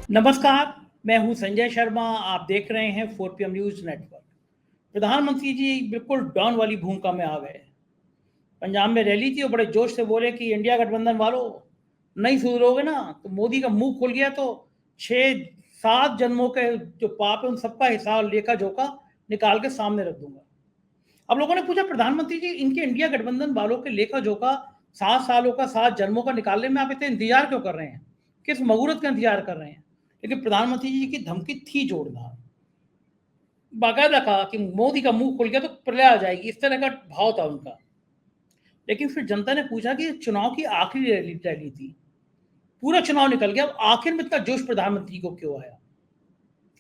नमस्कार, मैं हूं संजय शर्मा। आप देख रहे हैं 4 PM न्यूज नेटवर्क। प्रधानमंत्री जी बिल्कुल डॉन वाली भूमिका में आ गए। पंजाब में रैली थी और बड़े जोश से बोले कि इंडिया गठबंधन वालों, नहीं सुधरोगे ना तो मोदी का मुंह खुल गया तो 6-7 जन्मों के जो पाप है उन सबका हिसाब लेखा जोखा निकाल के सामने रख दूंगा। अब लोगों ने पूछा, प्रधानमंत्री जी इनके इंडिया गठबंधन वालों के लेखा जोखा 7 सालों का 7 जन्मों का निकालने में आप इतने इंतजार क्यों कर रहे हैं? किस मुहूर्त का इंतजार कर रहे हैं? लेकिन प्रधानमंत्री जी की धमकी थी जोरदार। बाकायदा कहा कि मोदी का मुंह खुल गया तो प्रलय आ जाएगी, इस तरह का भाव था उनका। लेकिन फिर जनता ने पूछा कि चुनाव की आखिरी रैली थी, पूरा चुनाव निकल गया, अब आखिर में इतना जोश प्रधानमंत्री को क्यों आया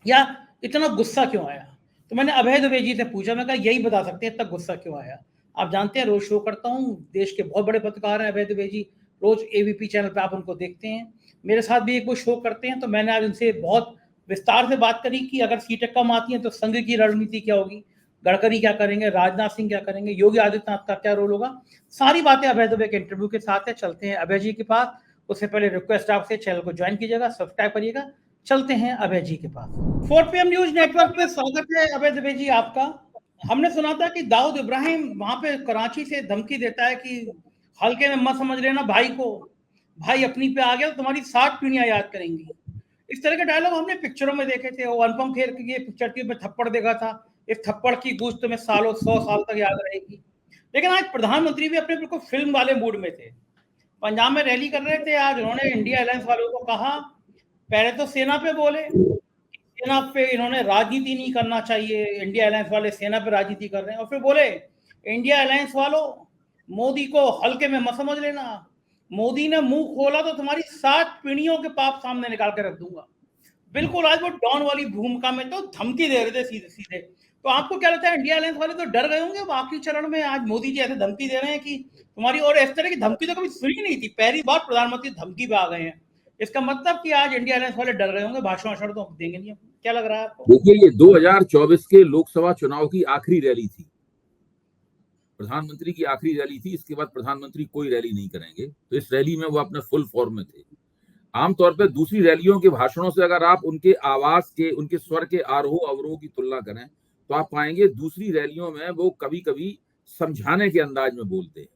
या इतना गुस्सा क्यों आया? तो मैंने अभय दुबे जी से पूछा, मैं कहा यही बता सकते हैं इतना गुस्सा क्यों आया। आप जानते हैं रोज शो करता हूँ, देश के बहुत बड़े पत्रकार हैं अभय दुबे जी, रोज एबीपी चैनल पे आप उनको देखते हैं, मेरे साथ भी एक वो शो करते हैं। तो मैंने आज उनसे बहुत विस्तार से बात करी कि अगर सीटें कम आती हैं तो संघ की रणनीति क्या होगी, गडकरी क्या करेंगे, राजनाथ सिंह क्या करेंगे, योगी आदित्यनाथ का क्या रोल होगा। सारी बातें अभय दुबे के इंटरव्यू के साथ है। चलते हैं अभय जी के पास। उससे पहले रिक्वेस्ट आपसे, चैनल को ज्वाइन कीजिएगा, सब्सक्राइब करिएगा। चलते हैं अभय जी के पास। 4 PM न्यूज नेटवर्क पे स्वागत है अभय दुबे जी आपका। हमने सुना था कि दाऊद इब्राहिम वहां पे कराची से धमकी देता है कि हल्के में मत समझ लेना भाई को, भाई अपनी पे आ गया तो तुम्हारी 60 पीढ़ियां याद करेंगी। इस तरह के डायलॉग हमने पिक्चरों में देखे थे। वो अनुपम खेर की ये पिक्चर थी, में थप्पड़ देखा था, इस थप्पड़ की गूंज तुम्हें सालों 100 साल तक याद रहेगी। लेकिन आज प्रधानमंत्री भी अपने बिल्कुल फिल्म वाले मूड में थे। पंजाब में रैली कर रहे थे। आज उन्होंने इंडिया अलायंस वालों को कहा, पहले तो सेना पे बोले, सेना पे इन्होंने राजनीति नहीं करना चाहिए, इंडिया अलायंस वाले सेना पे राजनीति कर रहे हैं। और फिर बोले, इंडिया अलायंस वालों, मोदी को हल्के में मत समझ लेना, मोदी ने मुंह खोला तो तुम्हारी 7 पीढ़ियों के पाप सामने निकाल के रख दूंगा। बिल्कुल आज वो डॉन वाली भूमिका में तो धमकी दे रहे थे सीधे सीधे। तो आपको क्या लगता है, इंडिया अलायंस वाले तो डर गए होंगे अब आखिरी चरण में? आज मोदी जी ऐसे धमकी दे रहे हैं कि तुम्हारी, और इस तरह की धमकी तो कभी सुनी नहीं थी, पहली बार प्रधानमंत्री धमकी पे आ गए हैं। इसका मतलब कि आज इंडिया अलायंस वाले डर गए होंगे, भाषण वाषण तो देंगे नहीं। क्या लग रहा है आपको? देखिए, ये 2024 के लोकसभा चुनाव की आखिरी रैली थी, प्रधानमंत्री की आखिरी रैली थी। इसके बाद प्रधानमंत्री कोई रैली नहीं करेंगे, तो इस रैली में वो अपने फुल फॉर्म में थे। आमतौर पर दूसरी रैलियों के भाषणों से अगर आप उनके आवाज के, उनके स्वर के आरोह अवरोह की तुलना करें तो आप पाएंगे दूसरी रैलियों में वो कभी कभी समझाने के अंदाज में बोलते हैं।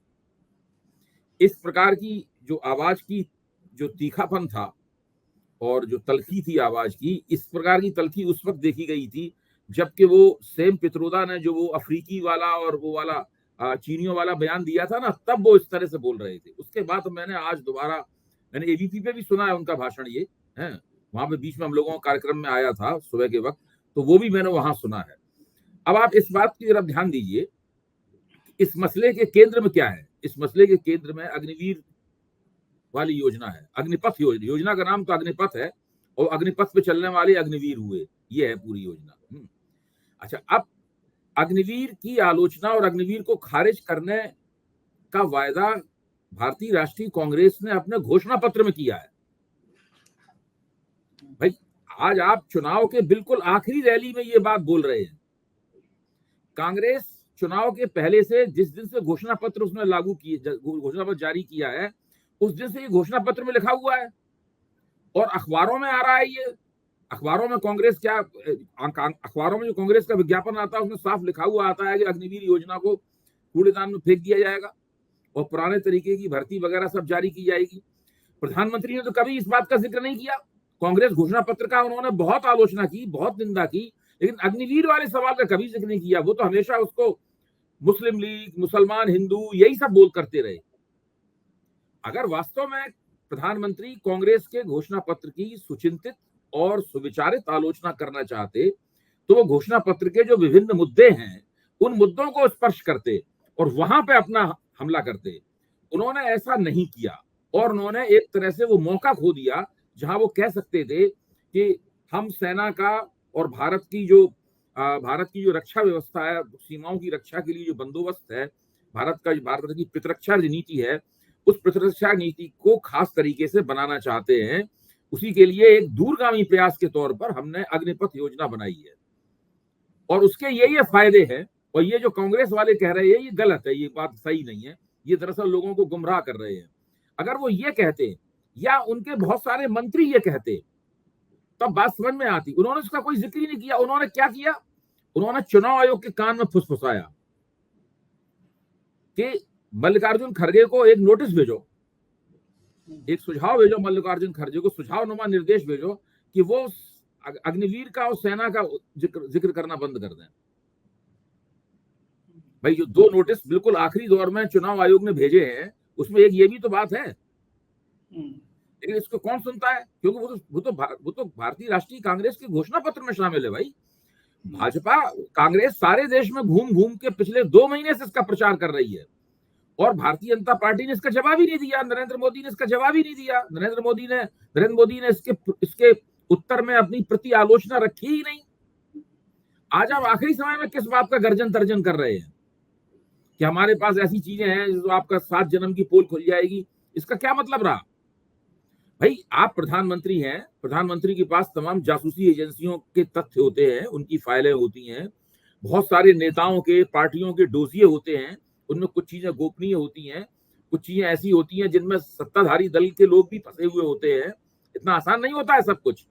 इस प्रकार की जो आवाज की जो तीखापन था और जो तलखी थी आवाज की, इस प्रकार की तलखी उस वक्त देखी गई थी जबकि वो सेम पित्रोदा ने जो वो अफ्रीकी वाला और वो वाला चीनियों वाला बयान दिया था ना, तब वो इस तरह से बोल रहे थे। उसके बाद मैंने आज दोबारा, मैंने एबीपी पे भी सुना है उनका भाषण, ये है वहां पे बीच में हम लोगों का कार्यक्रम में आया था सुबह के वक्त, तो वो भी मैंने वहां सुना है। अब आप इस बात की तरफ ध्यान दीजिए, इस मसले के केंद्र में क्या है। इस मसले के केंद्र में अग्निवीर वाली योजना है, अग्निपथ योजना का नाम तो अग्निपथ है, और अग्निपथ पे चलने वाले अग्निवीर हुए, ये है पूरी योजना। अच्छा, अब अग्निवीर की आलोचना और अग्निवीर को खारिज करने का वायदा भारतीय राष्ट्रीय कांग्रेस ने अपने घोषणा पत्र में किया है। भाई, आज आप चुनाव के बिल्कुल आखिरी रैली में ये बात बोल रहे हैं। कांग्रेस चुनाव के पहले से, जिस दिन से घोषणा पत्र उसने लागू किए, घोषणा पत्र जारी किया है, उस दिन से ये घोषणा पत्र में लिखा हुआ है और अखबारों में आ रहा है। ये अखबारों में कांग्रेस क्या, अखबारों में जो कांग्रेस का विज्ञापन आता है उसमें साफ लिखा हुआ आता है कि अग्निवीर योजना को कूड़ेदान में फेंक दिया जाएगा और पुराने तरीके की भर्ती वगैरह सब जारी की जाएगी। प्रधानमंत्री ने तो कभी इस बात का जिक्र नहीं किया। कांग्रेस घोषणा पत्र का उन्होंने बहुत आलोचना की, बहुत निंदा की, लेकिन अग्निवीर वाले सवाल का कभी जिक्र नहीं किया। वो तो हमेशा उसको मुस्लिम लीग, मुसलमान, हिंदू, यही सब बोल करते रहे। अगर वास्तव में प्रधानमंत्री कांग्रेस के घोषणा पत्र की सुचिंतित और सुविचारित आलोचना करना चाहते तो वो घोषणा पत्र के जो विभिन्न मुद्दे हैं उन मुद्दों को स्पर्श करते और वहां पे अपना हमला करते। उन्होंने ऐसा नहीं किया और उन्होंने एक तरह से वो मौका खो दिया जहां वो कह सकते थे कि हम सेना का और भारत की जो रक्षा व्यवस्था है, सीमाओं की रक्षा के लिए जो बंदोबस्त है, भारत की प्रतिरक्षा नीति है, उस प्रतिरक्षा नीति को खास तरीके से बनाना चाहते हैं। उसी के लिए एक दूरगामी प्रयास के तौर पर हमने अग्निपथ योजना बनाई है और उसके ये फायदे हैं। और ये जो कांग्रेस वाले कह रहे हैं ये गलत है, ये बात सही नहीं है, ये दरअसल लोगों को गुमराह कर रहे हैं। अगर वो ये कहते या उनके बहुत सारे मंत्री ये कहते तब बात समझ में आती। उन्होंने उसका कोई जिक्र ही नहीं किया। उन्होंने क्या किया, उन्होंने चुनाव आयोग के कान में फुसफुसाया कि मल्लिकार्जुन खड़गे को एक नोटिस भेजो, एक सुझाव भेजो, मल्लिकार्जुन खड़गे को सुझावनुमा निर्देश भेजो कि वो अग्निवीर का और सेना का जिक्र करना बंद कर दें। भाई जो 2 नोटिस बिल्कुल आखिरी दौर में चुनाव आयोग ने भेजे हैं, उसमें एक ये भी तो बात है, लेकिन इसको कौन सुनता है? क्योंकि वो तो भारतीय राष्ट्रीय कांग्रेस के घोषणा पत्र में शामिल है। भाई भाजपा कांग्रेस सारे देश में घूम घूम के पिछले 2 महीने से इसका प्रचार कर रही है और भारतीय जनता पार्टी ने इसका जवाब ही नहीं दिया। नरेंद्र मोदी ने इसका जवाब ही नहीं दिया। नरेंद्र मोदी ने इसके उत्तर में अपनी प्रति आलोचना रखी ही नहीं। आज आप आखिरी समय में किस बात का गर्जन तर्जन कर रहे हैं कि हमारे पास ऐसी चीजें हैं जो आपका 7 जन्म की पोल खुल जाएगी? इसका क्या मतलब रहा? भाई आप प्रधानमंत्री हैं, प्रधानमंत्री के पास तमाम जासूसी एजेंसियों के तथ्य होते हैं, उनकी फाइलें होती हैं, बहुत सारे नेताओं के, पार्टियों के डोसिए होते हैं, उनमें कुछ चीजें गोपनीय होती हैं, कुछ चीजें ऐसी होती हैं जिनमें सत्ताधारी दल के लोग भी फंसे हुए होते हैं। इतना आसान नहीं होता है सब कुछ।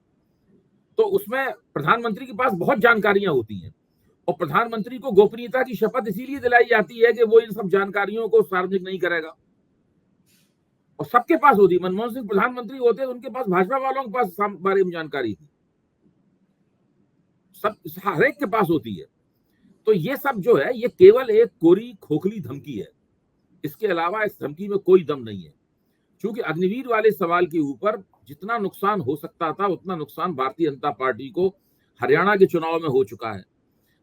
तो उसमें प्रधानमंत्री के पास बहुत जानकारियां होती हैं और प्रधानमंत्री को गोपनीयता की शपथ इसीलिए दिलाई जाती है कि वो इन सब जानकारियों को सार्वजनिक नहीं करेगा। और सबके पास होती, मनमोहन सिंह प्रधानमंत्री होते, उनके पास भाजपा वालों के पास बारे में जानकारी थी, सब हर एक के पास होती है। तो ये सब जो है ये केवल एक कोरी खोखली धमकी है, इसके अलावा इस धमकी में कोई दम नहीं है। क्योंकि अग्निवीर वाले सवाल के ऊपर जितना नुकसान हो सकता था उतना नुकसान भारतीय जनता पार्टी को हरियाणा के चुनाव में हो चुका है,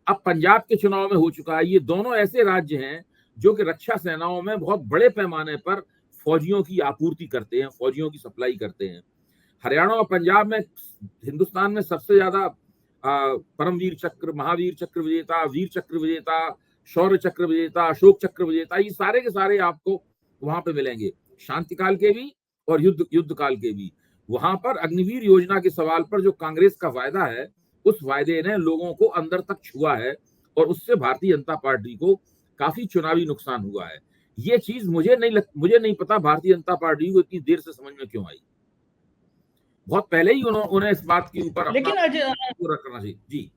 अब पंजाब के चुनाव में हो चुका है। ये दोनों ऐसे राज्य हैं जो कि रक्षा सेनाओं में बहुत बड़े पैमाने पर फौजियों की आपूर्ति करते हैं, फौजियों की सप्लाई करते हैं। हरियाणा और पंजाब में हिंदुस्तान में सबसे ज्यादा परमवीर चक्र, महावीर चक्र विजेता, वीर चक्र विजेता, शौर्य चक्र विजेता, अशोक चक्र विजेता, ये सारे के सारे आपको वहां पे मिलेंगे, शांति काल के भी और युद्ध काल के भी। वहां पर अग्निवीर योजना के सवाल पर जो कांग्रेस का वायदा है, उस वायदे ने लोगों को अंदर तक छुआ है और उससे भारतीय जनता पार्टी को काफी चुनावी नुकसान हुआ है। ये चीज मुझे नहीं पता भारतीय जनता पार्टी को इतनी देर से समझ में क्यों आई। बहुत पहले ही उन्हें इस बात के ऊपर लेकिन पूरा करना चाहिए जी,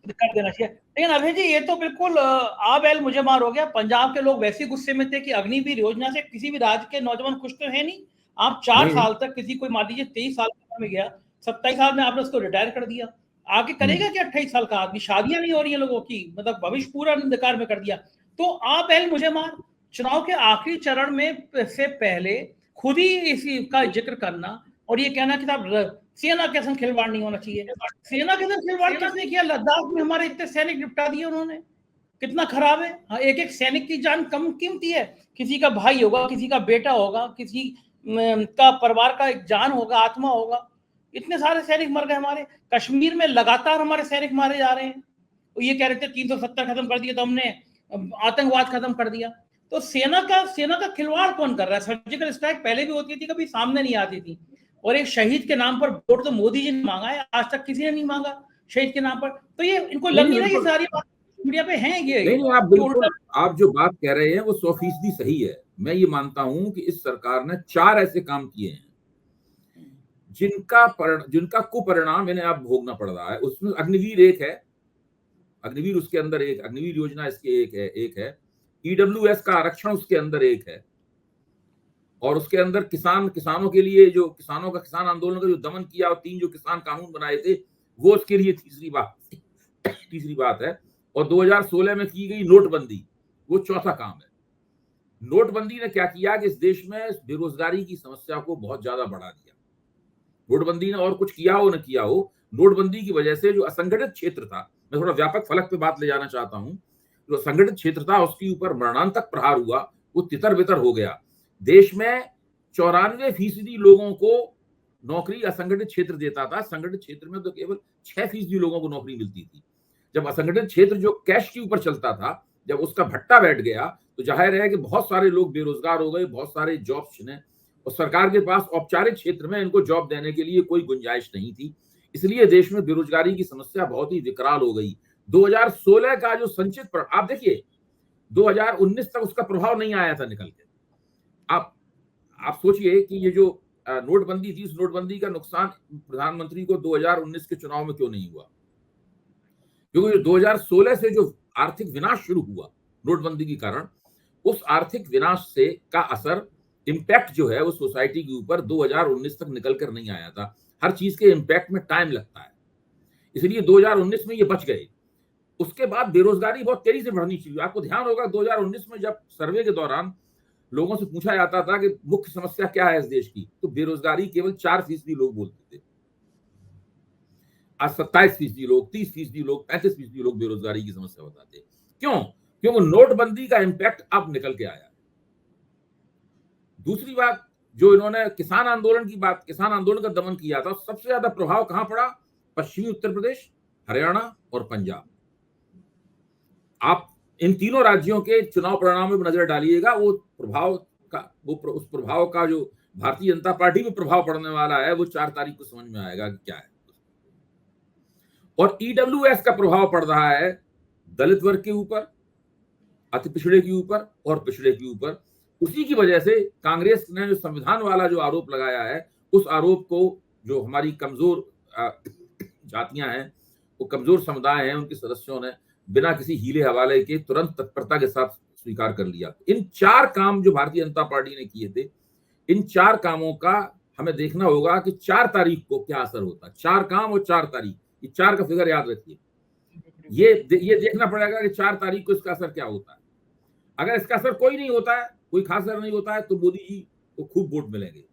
कर देना चाहिए। लेकिन अभय जी ये तो बिल्कुल आ बैल मुझे मार हो गया। पंजाब के लोग वैसे गुस्से में थे कि अग्निवीर योजना से किसी भी राज्य के नौजवान खुश तो है नहीं। आप 4 साल तक किसी को मान लीजिए 23 साल में गया, 27 साल में आपने उसको रिटायर कर दिया, आगे करेगा क्या 28 साल का आदमी? शादियां नहीं हो रही है लोगों की, मतलब भविष्य पूरा अंधकार में कर दिया। तो आ बैल मुझे मार, चुनाव के आखिरी चरण में से पहले खुद ही इसी का जिक्र करना और ये कहना कि साहब सेना के संग खिलवाड़ नहीं होना चाहिए। सेना के संग खिलवाड़ किसने किया? लद्दाख में हमारे इतने सैनिक निपटा दिए उन्होंने, कितना खराब है। हाँ, एक एक सैनिक की जान कम कीमती है। किसी का भाई होगा, किसी का बेटा होगा, किसी का परिवार का एक जान होगा, आत्मा होगा। इतने सारे सैनिक मर गए हमारे। कश्मीर में लगातार हमारे सैनिक मारे जा रहे हैं। तो ये कह रहे थे 370 खत्म कर दिया तो हमने आतंकवाद खत्म कर दिया। तो सेना का खिलवाड़ कौन कर रहा है? सर्जिकल स्ट्राइक पहले भी होती थी, कभी सामने नहीं आती थी। और एक शहीद के नाम पर वोट तो मोदी जी ने मांगा है, आज तक किसी ने नहीं मांगा शहीद के नाम पर। तो ये इनको लग नहीं रहा ये सारी बात मीडिया पे हैं। ये नहीं, आप बिल्कुल आप जो बात कह रहे हैं वो 100% सही है। मैं ये मानता हूं कि इस सरकार ने 4 ऐसे काम किए हैं जिनका कुपरिणाम इन्हें अब भोगना पड़ रहा है। उसमें अग्निवीर एक है, अग्निवीर उसके अंदर एक, अग्निवीर योजना इसके एक है, ईडब्ल्यूएस का आरक्षण उसके अंदर एक है, और उसके अंदर किसानों के लिए जो किसान आंदोलन का जो दमन किया और 3 जो किसान कानून बनाए थे वो उसके लिए तीसरी बात है। और 2016 में की गई नोटबंदी वो चौथा काम है। नोटबंदी ने क्या किया कि इस देश में बेरोजगारी की समस्या को बहुत ज्यादा बढ़ा दिया। नोटबंदी ने और कुछ किया हो न किया हो, नोटबंदी की वजह से जो असंगठित क्षेत्र था, मैं थोड़ा व्यापक फलक पे बात ले जाना चाहता हूं, जो असंगठित क्षेत्र था उसके ऊपर मरणांतक प्रहार हुआ, वो तितर बितर हो गया। देश में 94% लोगों को नौकरी असंगठित क्षेत्र देता था, संगठित क्षेत्र में तो केवल 6% लोगों को नौकरी मिलती थी। जब असंगठित क्षेत्र जो कैश के ऊपर चलता था, जब उसका भट्टा बैठ गया तो जाहिर है कि बहुत सारे लोग बेरोजगार हो गए, बहुत सारे जॉब छिने, और सरकार के पास औपचारिक क्षेत्र में इनको जॉब देने के लिए कोई गुंजाइश नहीं थी। इसलिए देश में बेरोजगारी की समस्या बहुत ही विकराल हो गई। 2016 का जो संचित आप देखिए, 2019 तक उसका प्रभाव नहीं आया था निकल के। आप सोचिए कि ये जो नोटबंदी थी, उस नोटबंदी का नुकसान प्रधानमंत्री को 2019 के चुनाव में क्यों नहीं हुआ? क्योंकि 2016 से जो आर्थिक विनाश शुरू हुआ नोटबंदी के कारण, उस आर्थिक विनाश से का असर, इम्पैक्ट जो है वो सोसाइटी के ऊपर 2019 तक निकल कर नहीं आया था। हर चीज के इम्पैक्ट में टाइम लगता है, इसलिए 2019 में ये बच गए। उसके बाद बेरोजगारी बहुत तेजी से बढ़नी चाहिए। आपको ध्यान होगा 2019 में जब सर्वे के दौरान लोगों से पूछा जाता था कि मुख्य समस्या क्या है इस देश की, तो बेरोजगारी केवल 4% लोग बोलते थे। आज 27% लोग, 30% लोग, 35% लोग बेरोजगारी की समस्या बताते। क्यों? क्योंकि नोटबंदी का इंपैक्ट अब निकल के आया। दूसरी बात, जो इन्होंने किसान आंदोलन का दमन किया था, सबसे ज्यादा प्रभाव कहां पड़ा? पश्चिमी उत्तर प्रदेश, हरियाणा और पंजाब। आप इन तीनों राज्यों के चुनाव परिणामों पर नजर डालिएगा, उस प्रभाव का जो भारतीय जनता पार्टी में प्रभाव पड़ने वाला है, वो 4 तारीख को समझ में आएगा कि क्या है। और ईडब्ल्यूएस का प्रभाव पड़ रहा है दलित वर्ग के ऊपर, अति पिछड़े के ऊपर और पिछड़े के ऊपर। उसी की वजह से कांग्रेस ने जो संविधान वाला जो आरोप लगाया है, उस आरोप को जो हमारी कमजोर जातियां हैं, वो कमजोर समुदाय हैं, उनके सदस्यों ने बिना किसी हीले हवाले के तुरंत तत्परता के साथ स्वीकार कर लिया। इन 4 काम जो भारतीय जनता पार्टी ने किए थे, इन 4 कामों का हमें देखना होगा कि 4 तारीख को क्या असर होता है। 4 काम और 4 तारीख, ये 4 का फिगर याद रखिए। ये देखना पड़ेगा कि 4 तारीख को इसका असर क्या होता है। अगर इसका असर कोई नहीं होता है, कोई खास असर नहीं होता है, तो मोदी जी को खूब वोट मिलेंगे।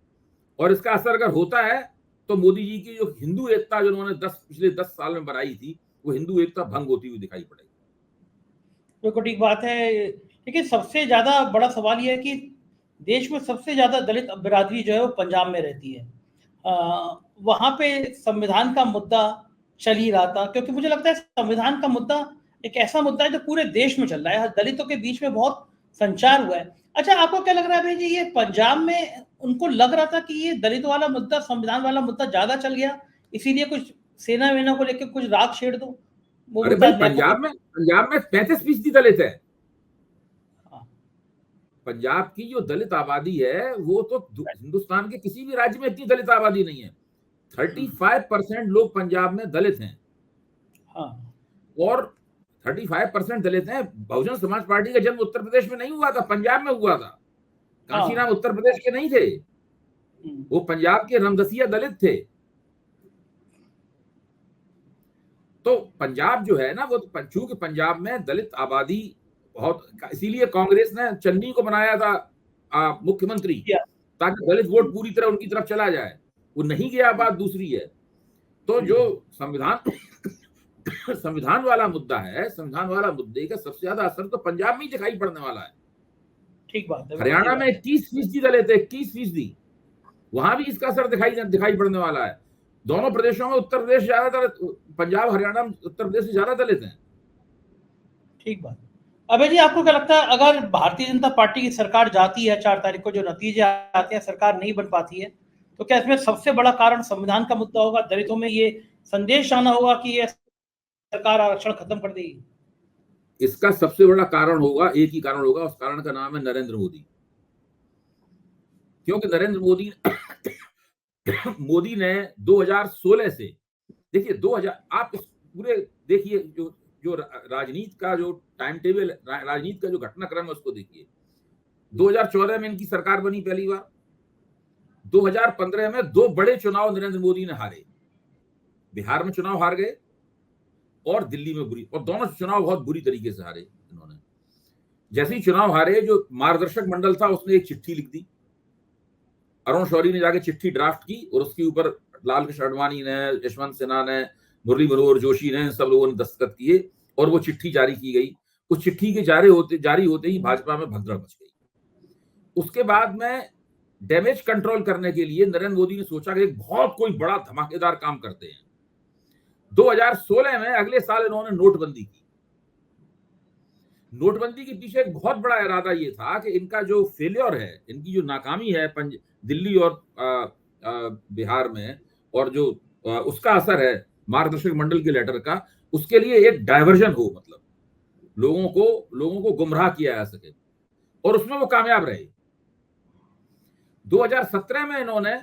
और इसका असर अगर होता है, तो मोदी जी की जो हिंदू एकता जो उन्होंने पिछले 10 साल में बनाई थी, वो हिंदू एकता भंग होती हुई दिखाई पड़ेगी। बिल्कुल ठीक बात है। लेकिन सबसे ज्यादा बड़ा सवाल यह है कि देश में सबसे ज्यादा दलित बिरादरी जो है वो पंजाब में रहती है। वहां पे संविधान का मुद्दा चल ही रहा था, क्योंकि मुझे लगता है संविधान का मुद्दा एक ऐसा मुद्दा है जो पूरे देश में चल रहा है, दलितों के बीच में बहुत संचार हुआ है। अच्छा, आपको क्या लग रहा है भाई जी, ये पंजाब में उनको लग रहा था कि ये दलित वाला मुद्दा, संविधान वाला मुद्दा ज्यादा चल गया, इसीलिए कुछ सेना वेना को लेकर कुछ राग छेड़ दो? वो अरे भाई, पंजाब में 35% दलित है। पंजाब की जो दलित आबादी है, वो तो हिंदुस्तान के किसी भी राज्य में इतनी दलित आबादी नहीं है। 35% लोग पंजाब में दलित हैं। हाँ। और 35% दलित हैं। बहुजन समाज पार्टी का जन्म उत्तर प्रदेश में नहीं हुआ था, पंजाब में हुआ था। कांशीराम उत्तर प्रदेश के नहीं थे, वो पंजाब के रमदसिया दलित थे। तो पंजाब जो है ना, वो चूंकि पंजाब में दलित आबादी बहुत, इसीलिए कांग्रेस ने चन्नी को बनाया था मुख्यमंत्री, ताकि दलित वोट पूरी तरह उनकी तरफ चला जाए। वो नहीं गया, बात दूसरी है। तो जो संविधान वाला मुद्दा है, संविधान वाला मुद्दे का सबसे ज्यादा असर तो पंजाब में ही दिखाई पड़ने वाला है। ठीक बात है। हरियाणा में 21% दलित है, 21%, वहां भी इसका असर दिखाई पड़ने वाला है। दोनों प्रदेशों में उत्तर प्रदेश ज्यादातर, पंजाब हरियाणा उत्तर प्रदेश से ज्यादा दलित हैं। ठीक बात। अबे जी, आपको क्या लगता है, अगर भारतीय जनता पार्टी की सरकार जाती है 4 तारीख को, जो नतीजे आते हैं, सरकार नहीं बन पाती है, तो क्या इसमें सबसे बड़ा कारण संविधान का मुद्दा होगा? दलितों में ये संदेश आना होगा कि ये सरकार आरक्षण खत्म कर देगी? इसका सबसे बड़ा कारण होगा, एक ही कारण होगा, उस कारण का नाम है नरेंद्र मोदी। क्योंकि नरेंद्र मोदी ने 2016 से, देखिए 2000, आप इस पूरे देखिए, जो राजनीति का जो टाइम टेबल, राजनीति का जो घटनाक्रम है, उसको देखिए। 2014 में इनकी सरकार बनी पहली बार। 2015 में 2 बड़े चुनाव नरेंद्र मोदी ने हारे। बिहार में चुनाव हार गए और दिल्ली में और दोनों चुनाव बहुत बुरी तरीके से हारे इन्होंने। जैसे ही चुनाव हारे, जो मार्गदर्शक मंडल था उसने एक चिट्ठी लिख दी। अरुण शौरी ने जाके चिट्ठी ड्राफ्ट की और उसके ऊपर लाल कृष्ण आडवाणी ने, यशवंत सिन्हा ने, मुरली मनोहर जोशी ने, सब लोगों ने दस्तखत किए और वो चिट्ठी जारी की गई। उस चिट्ठी के जारी होते ही भाजपा में भगदड़ मच गई। उसके बाद में डैमेज कंट्रोल करने के लिए नरेंद्र मोदी ने सोचा कि बहुत कोई बड़ा धमाकेदार काम करते हैं। 2016 में, अगले साल, इन्होंने नोटबंदी की। नोटबंदी के पीछे एक बहुत बड़ा इरादा ये था कि इनका जो फेलियर है, इनकी जो नाकामी है दिल्ली और बिहार में, और जो उसका असर है मार्गदर्शक मंडल के लेटर का, उसके लिए एक डायवर्जन हो, मतलब लोगों को गुमराह किया जा सके, और उसमें वो कामयाब रहे। 2017 में इन्होंने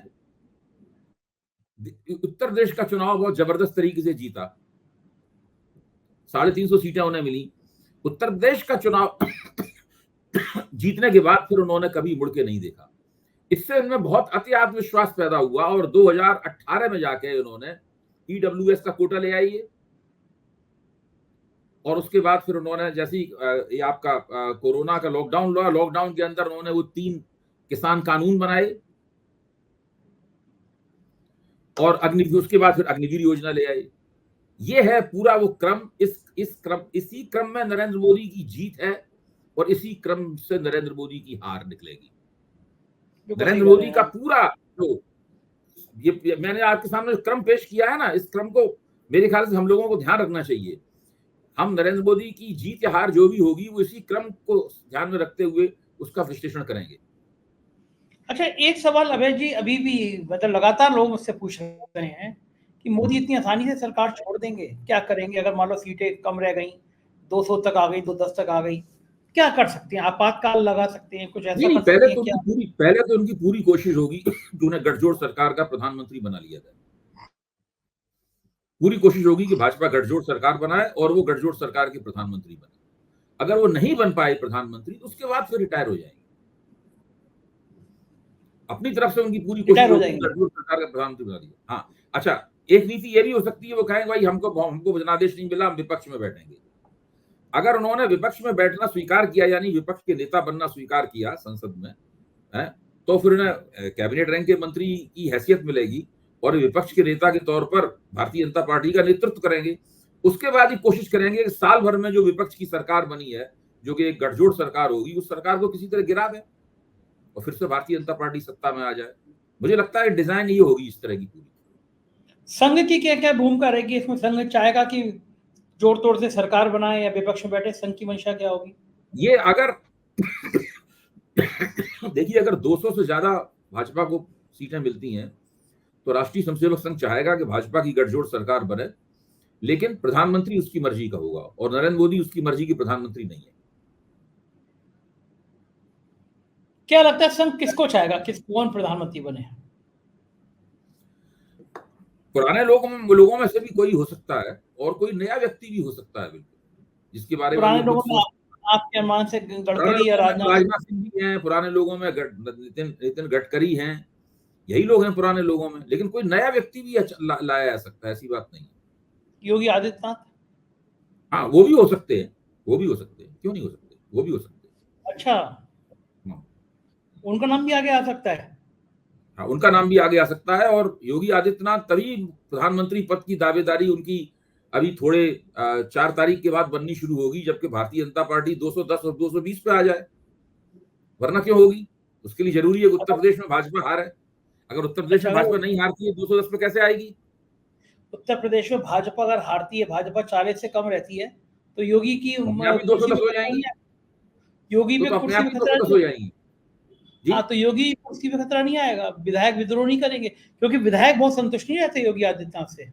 उत्तर प्रदेश का चुनाव बहुत जबरदस्त तरीके से जीता, 350 सीटें उन्हें मिली। उत्तर प्रदेश का चुनाव जीतने के बाद फिर उन्होंने कभी मुड़ के नहीं देखा। इससे उनमें बहुत अति आत्मविश्वास पैदा हुआ और 2018 में जाके उन्होंने ईडब्ल्यूएस का कोटा ले आई है। और उसके बाद फिर उन्होंने जैसे ये आपका कोरोना का लॉकडाउन हुआ, लॉकडाउन के अंदर उन्होंने वो 3 किसान कानून बनाए और उसके बाद फिर अग्निवीर योजना ले आए। ये है पूरा वो क्रम। इसी क्रम में नरेंद्र मोदी की जीत है और इसी क्रम से नरेंद्र मोदी की हार निकलेगी। नरेंद्र मोदी का पूरा जो ये मैंने आपके सामने क्रम पेश किया है ना, इस क्रम को मेरे ख्याल से हम लोगों को ध्यान रखना चाहिए। हम नरेंद्र मोदी की जीत या हार जो भी होगी वो इसी क्रम को ध्यान में रखते हुए उसका विश्लेषण करेंगे। अच्छा, एक सवाल अभय जी अभी भी मतलब लगातार लोग मुझसे पूछ रहे हैं कि मोदी इतनी आसानी से सरकार छोड़ देंगे, क्या करेंगे अगर मान लो सीटें कम रह गई, 200 तक आ गई, 210 तक आ गई, क्या कर सकते हैं? आपातकाल लगा सकते हैं, कुछ ऐसा कर सकते हैं क्या? पहले तो उनकी पूरी कोशिश होगी कि उन्हें गठजोड़ सरकार का प्रधानमंत्री बना लिया जाए। पूरी कोशिश होगी कि भाजपा गठजोड़ सरकार बनाए और वो गठजोड़ सरकार के प्रधानमंत्री बने। अगर वो नहीं बन पाए प्रधानमंत्री तो उसके बाद फिर रिटायर हो जाएंगे। अपनी तरफ से उनकी पूरी कोशिश होगी गठजोड़ सरकार का प्रधानमंत्री बना दिया। हाँ, अच्छा, एक नीति ये भी हो सकती है, वो कहेंगे भाई हमको जनादेश नहीं मिला, हम विपक्ष में बैठेंगे। अगर उन्होंने विपक्ष में बैठना स्वीकार किया, यानी विपक्ष के नेता बनना स्वीकार किया संसद में, है, तो फिर उन्हें कैबिनेट रैंक के मंत्री की हैसियत मिलेगी और विपक्ष के नेता के तौर पर भारतीय जनता पार्टी का नेतृत्व करेंगे। उसके बाद ही कोशिश करेंगे कि साल भर में जो विपक्ष की सरकार बनी है, जो कि एक गठजोड़ सरकार होगी, उस सरकार को किसी तरह गिरा दें और फिर से भारतीय जनता पार्टी सत्ता में आ जाए। मुझे लगता है डिजाइन ये होगी इस तरह की पूरी। संघ की क्या क्या भूमिका रहेगी इसमें? संघ चाहेगा कि जोड़ तोड़ से सरकार बनाए या विपक्ष में बैठे? संघ की मंशा क्या होगी? ये अगर देखिए, अगर 200 से ज्यादा भाजपा को सीटें मिलती हैं तो राष्ट्रीय स्वयंसेवक संघ चाहेगा कि भाजपा की गठजोड़ सरकार बने, लेकिन प्रधानमंत्री उसकी मर्जी का होगा और नरेंद्र मोदी उसकी मर्जी के प्रधानमंत्री नहीं है। क्या लगता है संघ किसको चाहेगा, कौन प्रधानमंत्री बने? पुराने लोगों में से भी कोई हो सकता है और कोई नया व्यक्ति भी हो सकता है, बिल्कुल, जिसके बारे में पुराने लोगों में आपके अनुमान से गडकरी या राजनाथ सिंह भी हैं, पुराने लोगों में नितिन गडकरी हैं, यही लोग हैं पुराने लोगों में। लेकिन कोई नया व्यक्ति भी लाया जा सकता है, ऐसी बात नहीं है। योगी आदित्यनाथ? हाँ, वो भी हो सकते हैं, क्यों नहीं हो सकते, वो भी हो सकते हैं। अच्छा, उनका नाम भी आगे आ सकता है? हाँ, उनका नाम भी आगे आ सकता है। और योगी आदित्यनाथ तभी प्रधानमंत्री पद की दावेदारी उनकी अभी थोड़े 4 तारीख के बाद बननी शुरू होगी, जबकि भारतीय जनता पार्टी 210 और 220 पे आ जाए, वरना क्यों होगी? उसके लिए जरूरी है कि उत्तर प्रदेश में भाजपा हार है। अगर उत्तर प्रदेश में भाजपा नहीं हारती है, 210 पे कैसे आएगी? उत्तर प्रदेश में भाजपा अगर हारती है, भाजपा 40 से कम रहती है, तो योगी की 210 हो जाएंगी, योगी में अपने आप 210 हो जाएंगी। हाँ, तो योगी कुर्सी पे खतरा नहीं आएगा, विधायक विद्रोह नहीं करेंगे, क्योंकि विधायक बहुत संतुष्ट नहीं रहते योगी आदित्यनाथ से।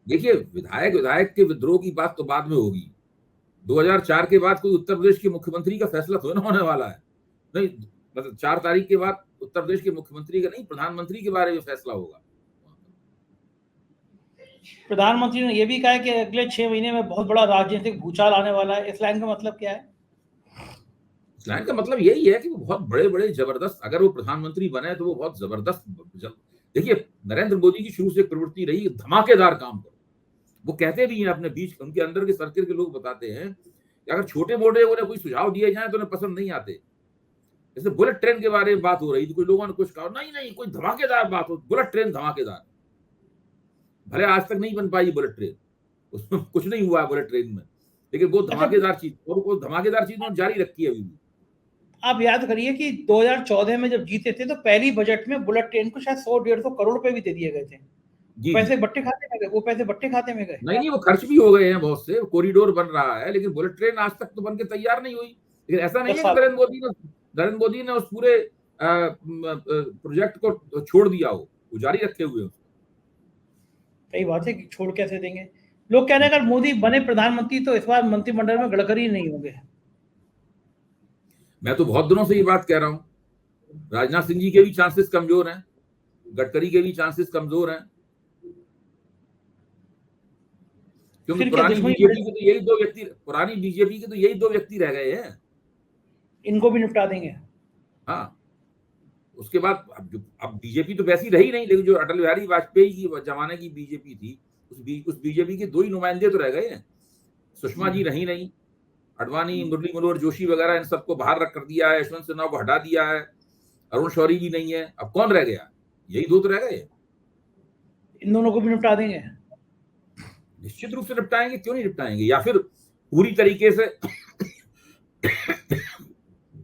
देखिए, विधायक के विद्रोह की बात तो बाद में होगी। 2004 के बाद कोई उत्तर प्रदेश के मुख्यमंत्री का फैसला थोड़ा होने वाला है। नहीं, मतलब 4 तारीख के बाद उत्तर प्रदेश के मुख्यमंत्री का नहीं, प्रधानमंत्री के बारे में फैसला होगा। प्रधानमंत्री ने यह भी कहा है कि अगले 6 महीने में बहुत बड़ा राजनीतिक भूचाल आने वाला है। इस लाइन का मतलब क्या है? इस लाइन का मतलब यही है कि वो बहुत बड़े जबरदस्त, अगर वो प्रधानमंत्री बने तो वो बहुत जबरदस्त। देखिए, नरेंद्र मोदी की शुरू से प्रवृत्ति रही है धमाकेदार काम करो। वो कहते भी हैं अपने बीच, उनके अंदर के सर्किल के लोग बताते हैं कि अगर छोटे मोटे उन्हें कोई सुझाव दिए जाए तो उन्हें पसंद नहीं आते। जैसे बुलेट ट्रेन के बारे में बात हो रही थी, कोई लोगों ने कुछ कहा, नहीं कोई धमाकेदार बात हो, बुलेट ट्रेन धमाकेदार। भले आज तक नहीं बन पाई बुलेट ट्रेन, उसमें कुछ नहीं हुआ बुलेट ट्रेन में, लेकिन वो धमाकेदार चीज, और वो धमाकेदार चीज उन्होंने जारी रखी है अभी भी। आप याद करिए कि 2014 में जब जीते थे तो पहली बजट में बुलेट ट्रेन को शायद 100-150 करोड़ रुपए भी दे दिए गए थे। पैसे बट्टे खाते में गए, वो पैसे बट्टे खाते में गए। नहीं, वो खर्च भी हो गए हैं बहुत से, कॉरिडोर बन रहा है, लेकिन बुलेट ट्रेन आज तक तो बन के तैयार नहीं हुई। लेकिन ऐसा नहीं है कि नरेंद्र मोदी ने उस पूरे प्रोजेक्ट को छोड़ दिया हो, वो जारी रखे हुए हो। सही बात है कि छोड़ कैसे देंगे। लोग कह रहे हैं अगर मोदी बने प्रधानमंत्री तो इस बार मंत्रिमंडल में गडकरी नहीं होंगे। मैं तो बहुत दिनों से ये बात कह रहा हूं। राजनाथ सिंह जी के भी चांसेस कमजोर हैं, गडकरी के भी चांसेस कमजोर हैं, क्योंकि फिर क्या पुरानी दुश्मनी बीजेपी के तो यही दो व्यक्ति, पुरानी बीजेपी के तो यही दो व्यक्ति रह गए हैं। इनको भी निपटा देंगे। हाँ, उसके बाद अब बीजेपी तो वैसी रही नहीं, लेकिन जो अटल बिहारी वाजपेयी की जमाने की बीजेपी थी, उस बीजेपी के दो ही नुमाइंदे तो रह गए हैं। सुषमा जी रही नहीं, अडवाणी, मुरली मनोहर जोशी वगैरह इन सबको बाहर रख कर दिया है, यशवंत सिन्हा को हटा दिया है, अरुण शौरी भी नहीं है, अब कौन रह गया? यही दो तो रह गए। इन दोनों को भी निपटा देंगे। निश्चित रूप से निपटाएंगे, क्यों नहीं निपटाएंगे? या फिर पूरी तरीके से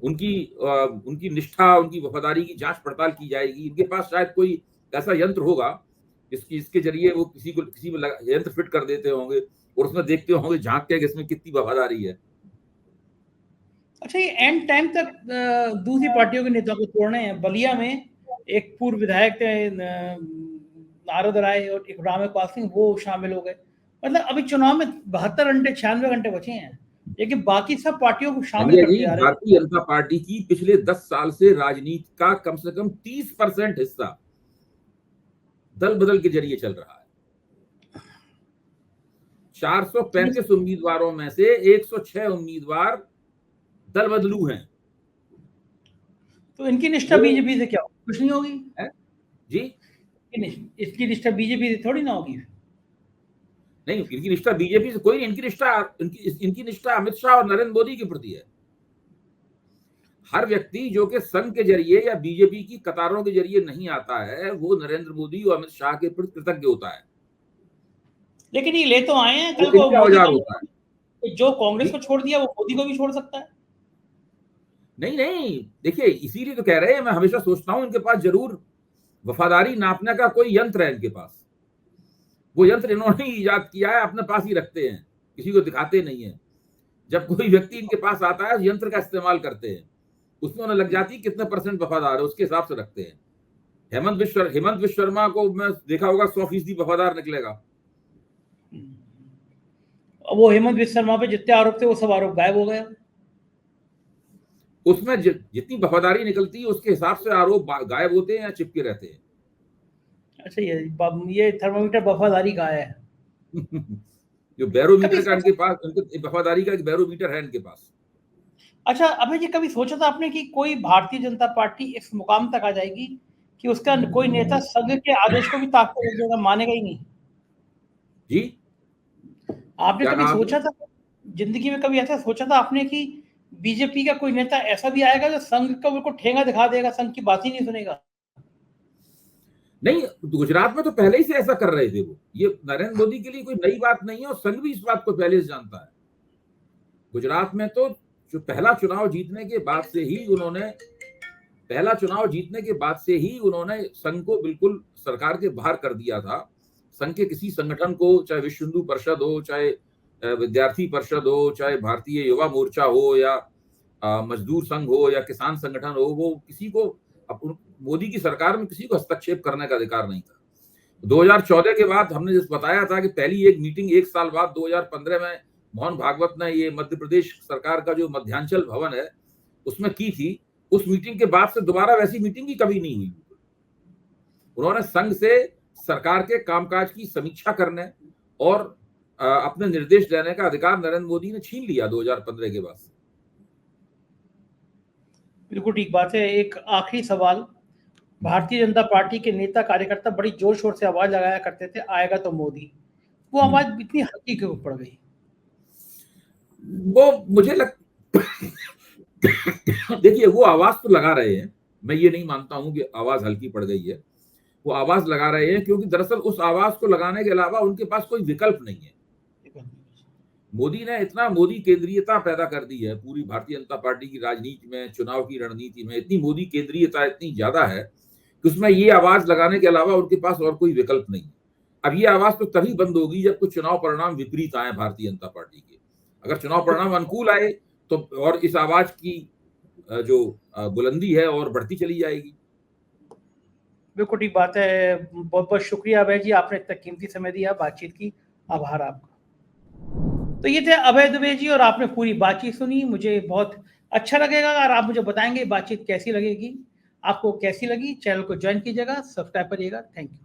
उनकी निष्ठा, उनकी वफादारी की जांच पड़ताल की जाएगी। इनके पास शायद कोई ऐसा यंत्र होगा जिसके जरिए वो किसी में यंत्र फिट कर देते होंगे और उसमें देखते होंगे, झांक के इसमें कितनी वफादारी है। अच्छा, ये एंड टाइम तक दूसरी पार्टियों के नेता को तोड़ने हैं। बलिया में एक पूर्व विधायक थे नारद राय और इकराम इकबाल सिंह, वो शामिल हो गए। मतलब अभी चुनाव में 72 घंटे 96 घंटे बचे हैं, लेकिन बाकी सब पार्टियों को शामिल करते जा रहे हैं। भारतीय जनता पार्टी की पिछले 10 साल से राजनीति का कम से कम 30% हिस्सा दल बदल के जरिए चल रहा है। 435 उम्मीदवारों में से 106 उम्मीदवार दल बदलू हैं। तो इनकी निष्ठा बीजेपी से क्या होगी? कुछ नहीं होगी जी। इसकी निष्ठा बीजेपी से थोड़ी ना होगी। नहीं, इनकी निष्ठा बीजेपी से कोई नहीं, इनकी निष्ठा अमित शाह और नरेंद्र मोदी के प्रति है। हर व्यक्ति जो कि संघ के जरिए या बीजेपी की कतारों के जरिए नहीं आता है, वो नरेंद्र मोदी और अमित शाह के प्रति कृतज्ञ होता है। लेकिन ये ले तो आए हैं, कल को औजार होता है। जो कांग्रेस को छोड़ दिया वो मोदी को भी छोड़ सकता है। नहीं, देखिए, इसीलिए तो कह रहे हैं, मैं हमेशा सोचता हूं इनके पास जरूर वफादारी नापने का कोई यंत्र है। इनके पास वो यंत्र इन्होंने ही ईजाद किया है, अपने पास ही रखते हैं, किसी को दिखाते नहीं है। जब कोई व्यक्ति इनके पास आता है, यंत्र का इस्तेमाल करते हैं, उसमें उन्हें लग जाती है कितने % वफादार है, उसके हिसाब से रखते हैं। हेमंत विश्व शर्मा को मैं देखा होगा 100% वफादार निकलेगा। वो हेमंत विश्व शर्मा पे जितने आरोप थे वो सब आरोप गायब हो गए। उसमें जितनी वफादारी निकलती है उसके हिसाब से आरोप गायब होते हैं या चिपके रहते हैं। अच्छा, ये थर्मोमीटर वफादारी का है। जो बैरोमीटर का इनके पास, उनके वफादारी का एक बैरोमीटर है इनके पास। अच्छा अभय जी, कभी सोचा था आपने कि कोई भारतीय जनता पार्टी इस मुकाम तक आ जाएगी कि उसका कोई नेता संघ के आदेश को भी ताकत रख देगा, मानेगा ही नहीं? जी, आपने कभी सोचा था, जिंदगी में कभी ऐसा सोचा था आपने कि बीजेपी का कोई नेता ऐसा भी आएगा जो संघ का बिल्कुल ठेंगा दिखा देगा, संघ की बात ही नहीं सुनेगा? नहीं, गुजरात में तो पहले ही से ऐसा कर रहे थे वो। ये नरेंद्र मोदी के लिए कोई नई बात नहीं है और संघ भी इस बात को पहले से जानता है। गुजरात में तो जो पहला चुनाव जीतने के बाद से ही उन्होंने संघ को बिल्कुल सरकार के बाहर कर दिया था। संघ के किसी संगठन को, चाहे विश्व हिंदू परिषद हो, चाहे विद्यार्थी परिषद हो, चाहे भारतीय युवा मोर्चा हो, या मजदूर संघ हो, या किसान संगठन हो, वो किसी को, मोदी की सरकार में किसी को हस्तक्षेप करने का अधिकार नहीं था। 2014 के बाद हमने जिस बताया था कि पहली एक मीटिंग 1 साल बाद 2015 में मोहन भागवत ने ये मध्य प्रदेश सरकार का जो मध्यांचल भवन है उसमें की थी। उस मीटिंग के बाद से दोबारा वैसी मीटिंग ही कभी नहीं हुई। उन्होंने संघ से सरकार के कामकाज की समीक्षा करने और अपने निर्देश देने का अधिकार नरेंद्र मोदी ने छीन लिया 2015 के बाद। बिल्कुल ठीक बात है। एक आखिरी सवाल, भारतीय जनता पार्टी के नेता कार्यकर्ता बड़ी जोर शोर से आवाज लगाया करते थे, आएगा तो मोदी, वो आवाज इतनी हल्की क्यों पड़ गई? वो मुझे देखिए, वो आवाज तो लगा रहे हैं, मैं ये नहीं मानता हूं कि आवाज हल्की पड़ गई है। वो आवाज लगा रहे हैं क्योंकि दरअसल उस आवाज को लगाने के अलावा उनके पास कोई विकल्प नहीं है। मोदी ने इतना मोदी केंद्रीयता पैदा कर दी है पूरी भारतीय जनता पार्टी की राजनीति में, चुनाव की रणनीति में इतनी मोदी केंद्रीयता इतनी ज्यादा है कि उसमें ये आवाज लगाने के अलावा उनके पास और कोई विकल्प नहीं। अब ये आवाज तो तभी बंद होगी जब कुछ चुनाव परिणाम विपरीत आए भारतीय जनता पार्टी के। अगर चुनाव परिणाम अनुकूल आए तो और इस आवाज की जो बुलंदी है और बढ़ती चली जाएगी। बिल्कुल ठीक बात है। बहुत बहुत शुक्रिया अभय जी, आपने इतना कीमती समय दिया बातचीत की, आभार आपका। तो ये थे अभय दुबे जी और आपने पूरी बातचीत सुनी। मुझे बहुत अच्छा लगेगा अगर आप मुझे बताएंगे बातचीत कैसी लगेगी, आपको कैसी लगी। चैनल को ज्वाइन कीजिएगा, सब्सक्राइब करिएगा। Thank you.